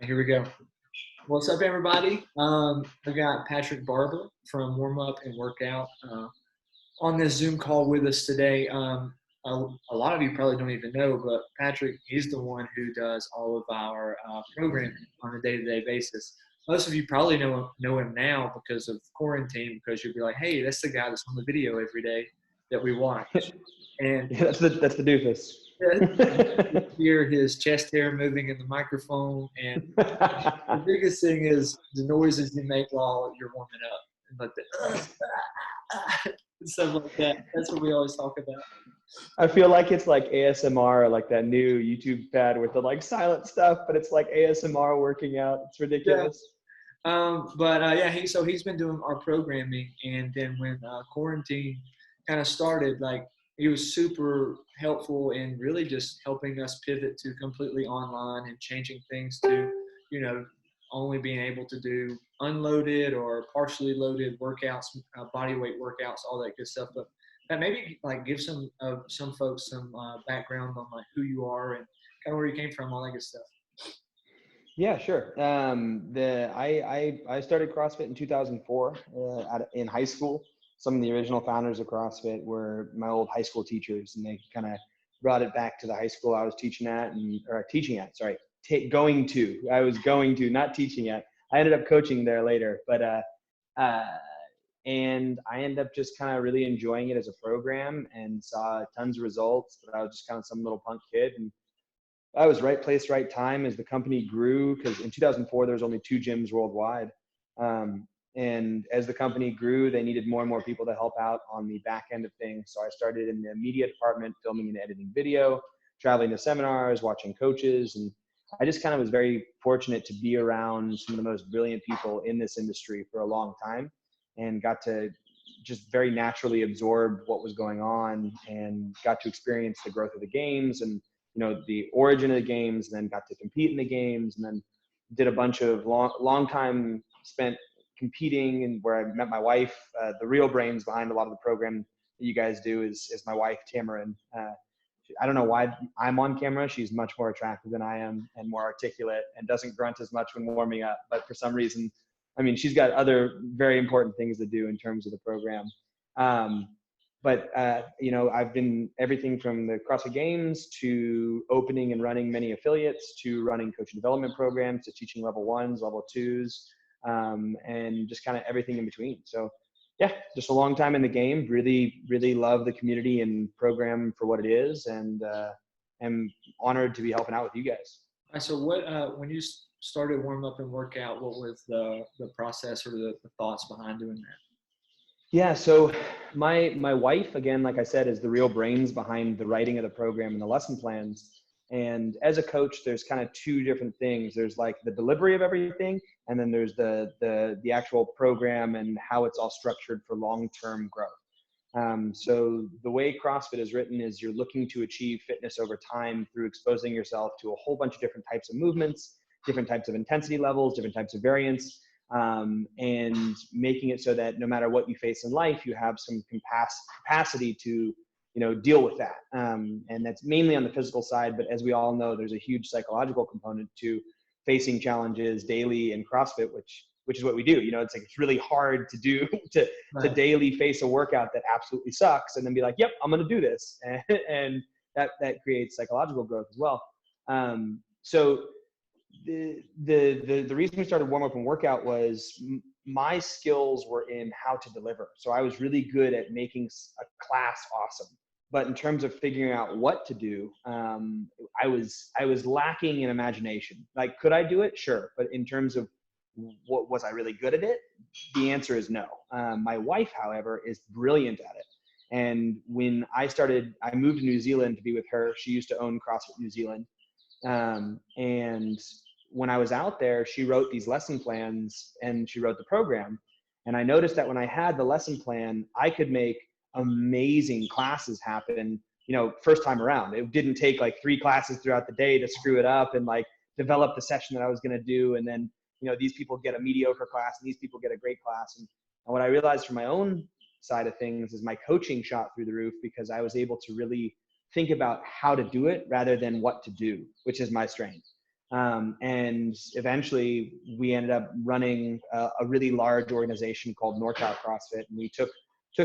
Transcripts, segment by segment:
Here we go. What's up, everybody? I got Patrick Barber from Warm Up and Workout on this Zoom call with us today. A lot of you probably don't even know, but Patrick, he's the one who does all of our programming on a day-to-day basis. Most of you probably know him now because of quarantine, because you'll be like, "Hey, that's the guy that's on the video every day that we watch." And Yeah, that's the doofus. you hear his chest hair moving in the microphone, and the biggest thing is the noises you make while you're warming up, and like the and stuff like that. That's what we always talk about. I feel like it's like ASMR, like that new YouTube fad with the like silent stuff, but it's like ASMR working out. It's Yeah. ridiculous. Yeah, he's been doing our programming, and then when quarantine kind of started, like he was super helpful in really just helping us pivot to completely online and changing things to, you know, only being able to do unloaded or partially loaded workouts, body weight workouts, all that good stuff. But that maybe like give some folks some background on like who you are and kind of where you came from, all that good stuff. Yeah, sure. I started CrossFit in 2004 in high school. Some of the original founders of CrossFit were my old high school teachers, and they kind of brought it back to the high school I was teaching at, going to. I was going to, not teaching at. I ended up coaching there later, but uh, and I ended up just kind of really enjoying it as a program and saw tons of results. But I was just kind of some little punk kid, and I was right place, right time as the company grew, because in 2004, there was only 2 gyms worldwide. And as the company grew, they needed more and more people to help out on the back end of things. So I started in the media department, filming and editing video, traveling to seminars, watching coaches. And I just kind of was very fortunate to be around some of the most brilliant people in this industry for a long time, and got to just very naturally absorb what was going on and got to experience the growth of the games and the origin of the games, and then got to compete in the games, and then did a bunch of long time spent competing, and where I met my wife. The real brains behind a lot of the program that you guys do is my wife, Tamarin. I don't know why I'm on camera. She's much more attractive than I am and more articulate and doesn't grunt as much when warming up. But for some reason, I mean, she's got other very important things to do in terms of the program. I've been everything from the CrossFit Games to opening and running many affiliates to running coach development programs to teaching level 1s, level 2s, and just kind of everything in between. So yeah, just a long time in the game. Really, really love the community and program for what it is, and am honored to be helping out with you guys. All right, so when you started warm up and workout, what was the process or the thoughts behind doing that? Yeah, so my wife, again, like I said, is the real brains behind the writing of the program and the lesson plans. And as a coach, there's kind of 2 different things. There's like the delivery of everything, and then there's the actual program and how it's all structured for long-term growth. So the way CrossFit is written is you're looking to achieve fitness over time through exposing yourself to a whole bunch of different types of movements, different types of intensity levels, different types of variance, and making it so that no matter what you face in life, you have some capacity to deal with that. And that's mainly on the physical side, but as we all know, there's a huge psychological component to facing challenges daily in CrossFit, which is what we do. It's like, it's really hard to do to daily face a workout that absolutely sucks and then be like, yep, I'm going to do this. And that creates psychological growth as well. So the reason we started warm up and workout was my skills were in how to deliver. So I was really good at making a class awesome. But in terms of figuring out what to do, I was lacking in imagination. Like, could I do it? Sure. But in terms of what was I really good at it? The answer is no. My wife, however, is brilliant at it. And when I moved to New Zealand to be with her. She used to own CrossFit New Zealand. And when I was out there, she wrote these lesson plans and she wrote the program. And I noticed that when I had the lesson plan, I could make amazing classes happen, first time around. It didn't take like 3 classes throughout the day to screw it up and like develop the session that I was going to do. And then, these people get a mediocre class and these people get a great class. And what I realized from my own side of things is my coaching shot through the roof, because I was able to really think about how to do it rather than what to do, which is my strength. And eventually we ended up running a really large organization called NorCal CrossFit. And we took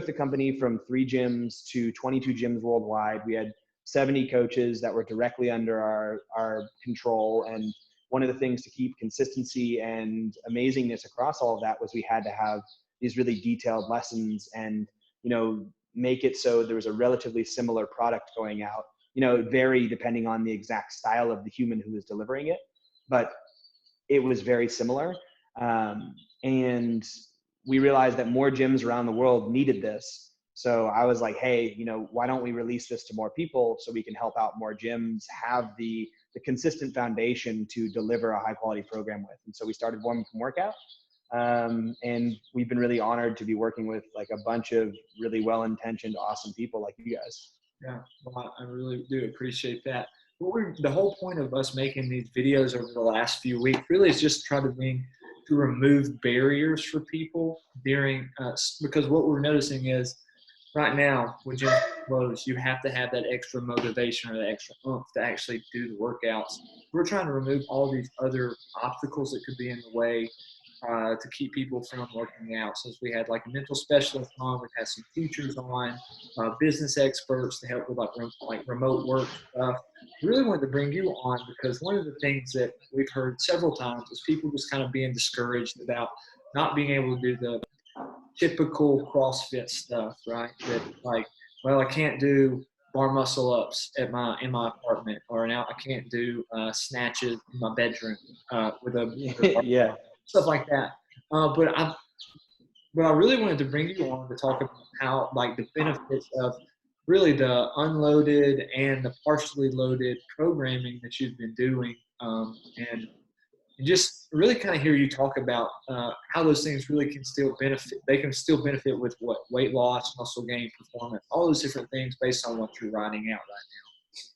the company from 3 gyms to 22 gyms worldwide. We had 70 coaches that were directly under our control. And one of the things to keep consistency and amazingness across all of that was we had to have these really detailed lessons and, make it so there was a relatively similar product going out. It varied depending on the exact style of the human who was delivering it, but it was very similar. And we realized that more gyms around the world needed this. So I was like, hey, why don't we release this to more people so we can help out more gyms, have the consistent foundation to deliver a high quality program with. And so we started Warm From Workout. And we've been really honored to be working with like a bunch of really well-intentioned, awesome people like you guys. Yeah, well, I really do appreciate that. The whole point of us making these videos over the last few weeks really is just to remove barriers for people during because what we're noticing is right now with gyms closed, you have to have that extra motivation or that extra oomph to actually do the workouts. We're trying to remove all these other obstacles that could be in the way to keep people from working out. Since we had like a mental specialist on, we've had some teachers on, business experts to help with like remote work stuff. We really wanted to bring you on because one of the things that we've heard several times is people just kind of being discouraged about not being able to do the typical CrossFit stuff, right? That like, well, I can't do bar muscle ups in my apartment, or now I can't do snatches in my bedroom with a Yeah. stuff like that. But I really wanted to bring you on to talk about how like the benefits of really the unloaded and the partially loaded programming that you've been doing, and just really kind of hear you talk about how those things really can still benefit. They can still benefit with what weight loss, muscle gain, performance, all those different things based on what you're writing out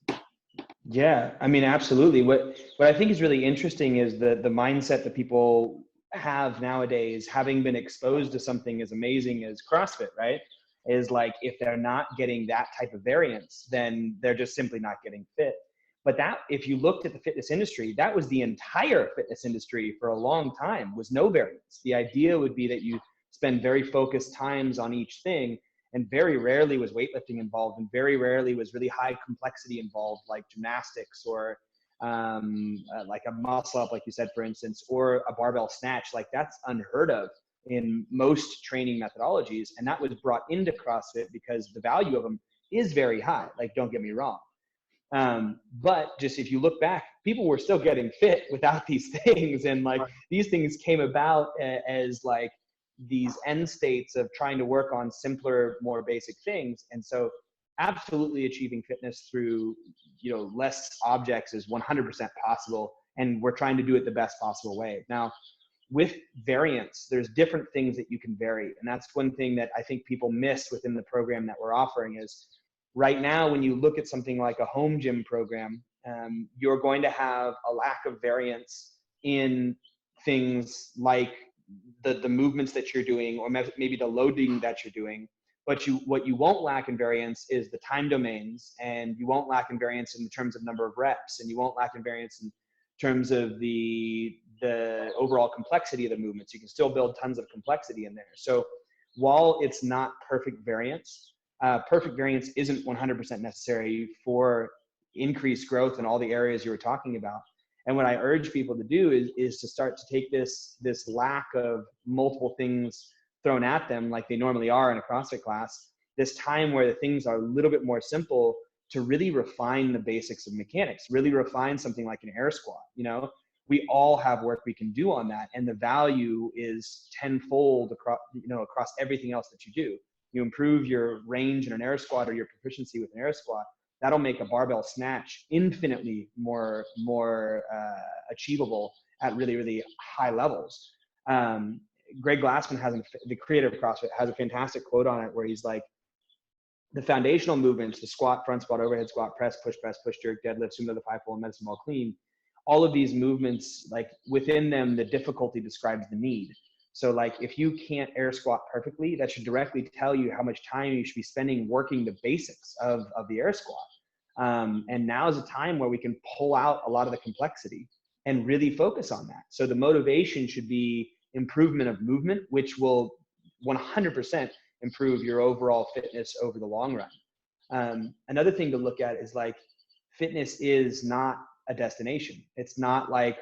right Yeah, I mean, absolutely. What I think is really interesting is the mindset that people have nowadays, having been exposed to something as amazing as CrossFit, right? Is like if they're not getting that type of variance, then they're just simply not getting fit. But that, if you looked at the fitness industry, that was the entire fitness industry for a long time, was no variance. The idea would be that you spend very focused times on each thing, and very rarely was weightlifting involved, and very rarely was really high complexity involved, like gymnastics or like a muscle up, like you said, for instance, or a barbell snatch. Like that's unheard of in most training methodologies. And that was brought into CrossFit because the value of them is very high. Like, don't get me wrong. But just if you look back, people were still getting fit without these things. And like now. these things came about as like these end states of trying to work on simpler, more basic things. And so absolutely achieving fitness through, less objects is 100% possible. And we're trying to do it the best possible way. Now, with variance, there's different things that you can vary. And that's one thing that I think people miss within the program that we're offering is right now, when you look at something like a home gym program, you're going to have a lack of variance in things like the movements that you're doing, or maybe the loading that you're doing. But what you won't lack in variance is the time domains, and you won't lack in variance in terms of number of reps, and you won't lack in variance in terms of the overall complexity of the movements. You can still build tons of complexity in there. So while it's not perfect variance isn't 100% necessary for increased growth in all the areas you were talking about. And what I urge people to do is to start to take this lack of multiple things thrown at them like they normally are in a CrossFit class, this time where the things are a little bit more simple, to really refine the basics of mechanics, really refine something like an air squat. We all have work we can do on that, and the value is tenfold across everything else that you do. You improve your range in an air squat or your proficiency with an air squat, that'll make a barbell snatch infinitely more achievable at really, really high levels. Greg Glassman the creator of CrossFit, has a fantastic quote on it where he's like, the foundational movements, the squat, front squat, overhead squat, press, push, jerk, deadlift, sumo to the 5-pull, and medicine ball clean, all of these movements, like within them, the difficulty describes the need. So like if you can't air squat perfectly, that should directly tell you how much time you should be spending working the basics of the air squat. And now is a time where we can pull out a lot of the complexity and really focus on that. So the motivation should be improvement of movement, which will 100% improve your overall fitness over the long run. Another thing to look at is like, fitness is not a destination. It's not like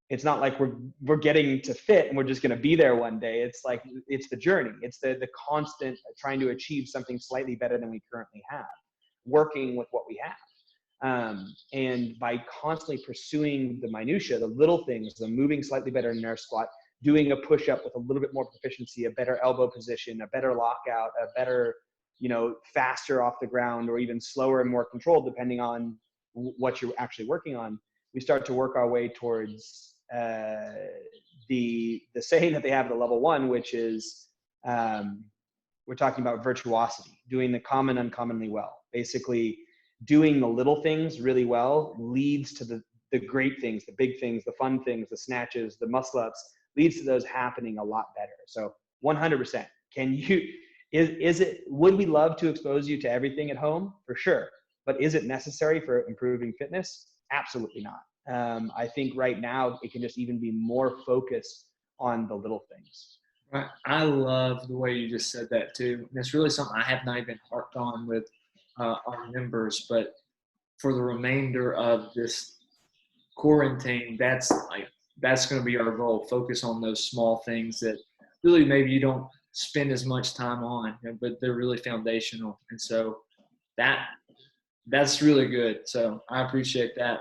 we're getting to fit and we're just going to be there one day. It's like, it's the journey. It's the constant trying to achieve something slightly better than we currently have, working with what we have. And by constantly pursuing the minutia, the little things, the moving slightly better in our squat, doing a push-up with a little bit more proficiency, a better elbow position, a better lockout, a better, faster off the ground, or even slower and more controlled, depending on what you're actually working on, we start to work our way towards the saying that they have at the level 1, which is, we're talking about virtuosity, doing the common uncommonly well. Basically, doing the little things really well leads to the great things, the big things, the fun things, the snatches, the muscle ups, leads to those happening a lot better. So 100%. Would we love to expose you to everything at home? For sure. But is it necessary for improving fitness? Absolutely not. I think right now it can just even be more focused on the little things. Right. I love the way you just said that too. And it's really something I have not even harped on with our members, but for the remainder of this quarantine, that's going to be our goal. Focus on those small things that really maybe you don't spend as much time on, but they're really foundational. And so that's really good. So I appreciate that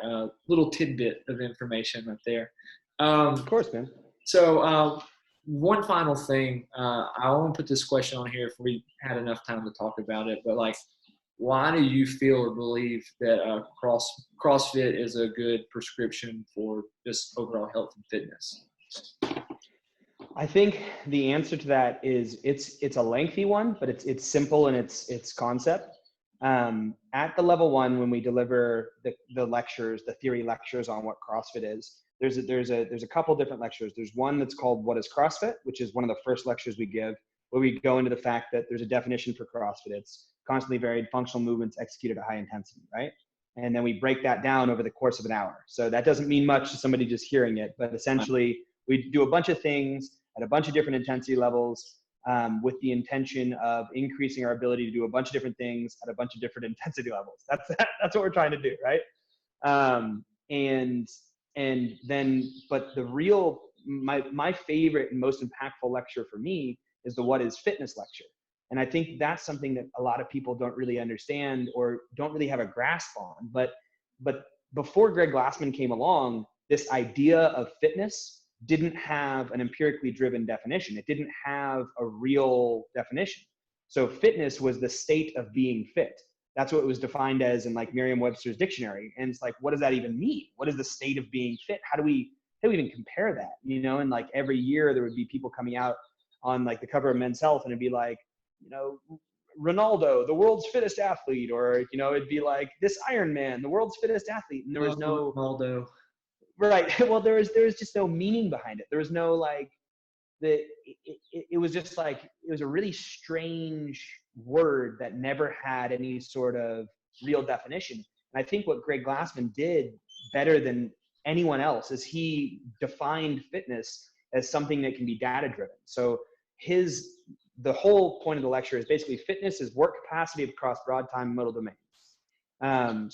little tidbit of information right there. Of course, man. So one final thing, I want to put this question on here if we had enough time to talk about it, but like, why do you feel or believe that CrossFit is a good prescription for just overall health and fitness? I think the answer to that is it's a lengthy one, but it's simple in its concept. At the level 1, when we deliver the lectures, the theory lectures on what CrossFit is, there's a couple different lectures. There's one that's called What is CrossFit, which is one of the first lectures we give, where we go into the fact that there's a definition for CrossFit. It's constantly varied functional movements executed at high intensity, right? And then we break that down over the course of an hour. So that doesn't mean much to somebody just hearing it, but essentially we do a bunch of things at a bunch of different intensity levels, with the intention of increasing our ability to do a bunch of different things at a bunch of different intensity levels. That's what we're trying to do, right? And then, but the real, my favorite and most impactful lecture for me is the What is Fitness lecture. And I think that's something that a lot of people don't really understand or don't really have a grasp on. But before Greg Glassman came along, this idea of fitness didn't have an empirically driven definition. It didn't have a real definition. So fitness was the state of being fit. That's what it was defined as in like Merriam-Webster's dictionary. And it's like, what does that even mean? What is the state of being fit? How do we even compare that? And like every year there would be people coming out on like the cover of Men's Health, and it'd be like, Ronaldo, the world's fittest athlete, or, it'd be like this Iron Man, the world's fittest athlete. And there was no Ronaldo. Right. Well, there was just no meaning behind it. There was no like it was just like, it was a really strange word that never had any sort of real definition. And I think what Greg Glassman did better than anyone else is he defined fitness as something that can be data driven. So the whole point of the lecture is basically fitness is work capacity across broad time and modal domains.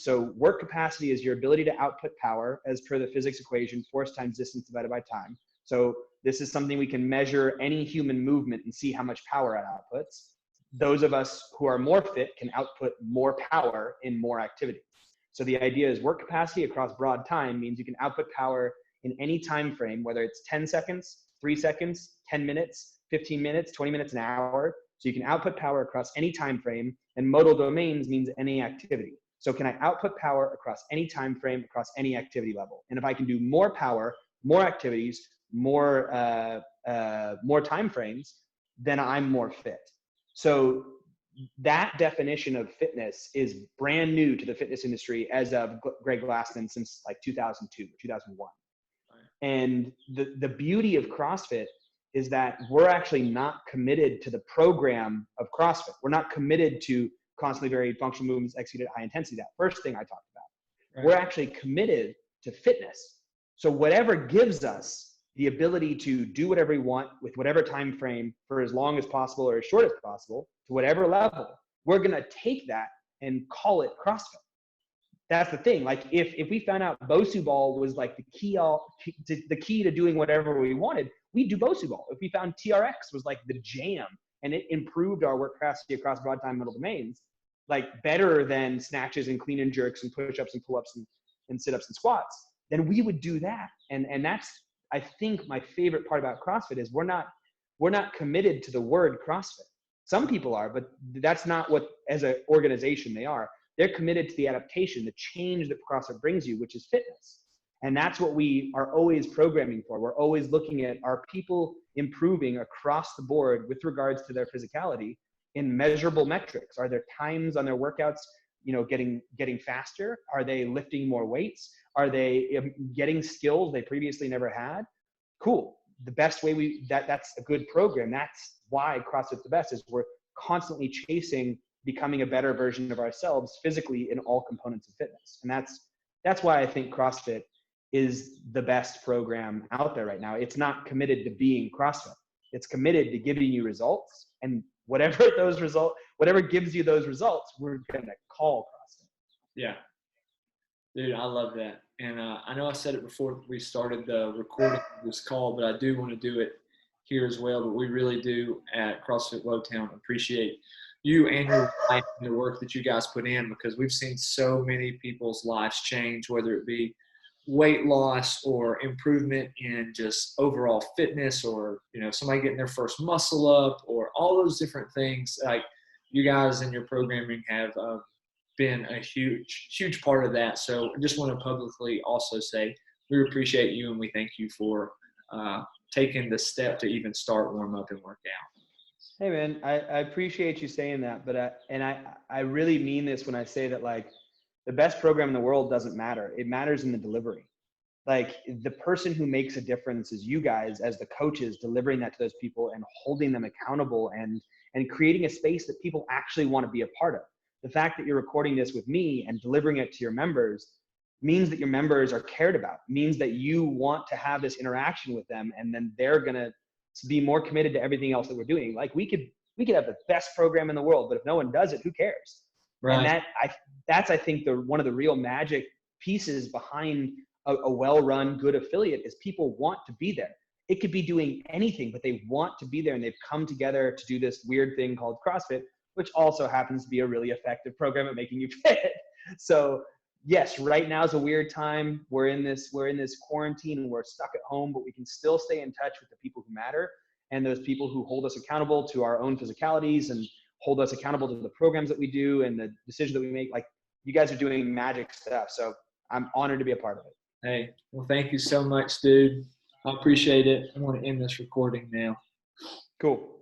So work capacity is your ability to output power as per the physics equation, force times distance divided by time. So this is something we can measure any human movement and see how much power it outputs. Those of us who are more fit can output more power in more activity. So the idea is work capacity across broad time means you can output power in any time frame, whether it's 10 seconds, 3 seconds, 10 minutes, 15 minutes, 20 minutes, an hour. So you can output power across any time frame, and modal domains means any activity. So can I output power across any time frame, across any activity level? And if I can do more power, more activities, more time frames, then I'm more fit. So that definition of fitness is brand new to the fitness industry as of Greg Glassman since like 2002, 2001. And the beauty of CrossFit is that we're actually not committed to the program of CrossFit. We're not committed to constantly varied functional movements executed at high intensity, that first thing I talked about. Right. We're actually committed to fitness. So whatever gives us the ability to do whatever we want with whatever time frame for as long as possible or as short as possible to whatever level, we're going to take that and call it CrossFit. That's the thing. Like if we found out Bosu ball was like the key to doing whatever we wanted, we'd do Bosu ball. If we found TRX was like the jam and it improved our work capacity across broad time middle domains, like better than snatches and clean and jerks and push-ups and pull-ups and sit-ups and squats, then we would do that. And that's, I think, my favorite part about CrossFit is we're not committed to the word CrossFit. Some people are, but that's not what, as an organization, they are. They're committed to the adaptation, the change that CrossFit brings you, which is fitness. And that's what we are always programming for. We're always looking at, are people improving across the board with regards to their physicality in measurable metrics? Are there times on their workouts, getting faster? Are they lifting more weights? Are they getting skills they previously never had? Cool. The best way that's a good program. That's why CrossFit's the best, is we're constantly chasing becoming a better version of ourselves physically in all components of fitness. And that's why I think CrossFit is the best program out there right now. It's not committed to being CrossFit. It's committed to giving you results, and whatever gives you those results, we're going to call CrossFit. Yeah. Dude, I love that. And I know I said it before we started the recording of this call, but I do want to do it here as well. But we really do at CrossFit Lowtown appreciate you and your wife and the work that you guys put in, because we've seen so many people's lives change, whether it be weight loss or improvement in just overall fitness, or somebody getting their first muscle up, or all those different things. Like, you guys and your programming have been a huge part of that. So I just want to publicly also say we appreciate you, and we thank you for taking the step to even start warm up and work out. Hey man, I appreciate you saying that, but I really mean this when I say that, like, the best program in the world doesn't matter. It matters in the delivery. Like, the person who makes a difference is you guys as the coaches, delivering that to those people and holding them accountable and creating a space that people actually want to be a part of. The fact that you're recording this with me and delivering it to your members means that your members are cared about, means that you want to have this interaction with them, and then they're going to be more committed to everything else that we're doing. Like, we could have the best program in the world, but if no one does it, who cares? Right. And that's I think one of the real magic pieces behind a well-run good affiliate is people want to be there. It could be doing anything, but they want to be there, and they've come together to do this weird thing called CrossFit, which also happens to be a really effective program at making you fit. So yes, right now is a weird time. We're in this quarantine and we're stuck at home, but we can still stay in touch with the people who matter, and those people who hold us accountable to our own physicalities and hold us accountable to the programs that we do and the decisions that we make. Like, you guys are doing magic stuff. So I'm honored to be a part of it. Hey, well, thank you so much, dude. I appreciate it. I want to end this recording now. Cool.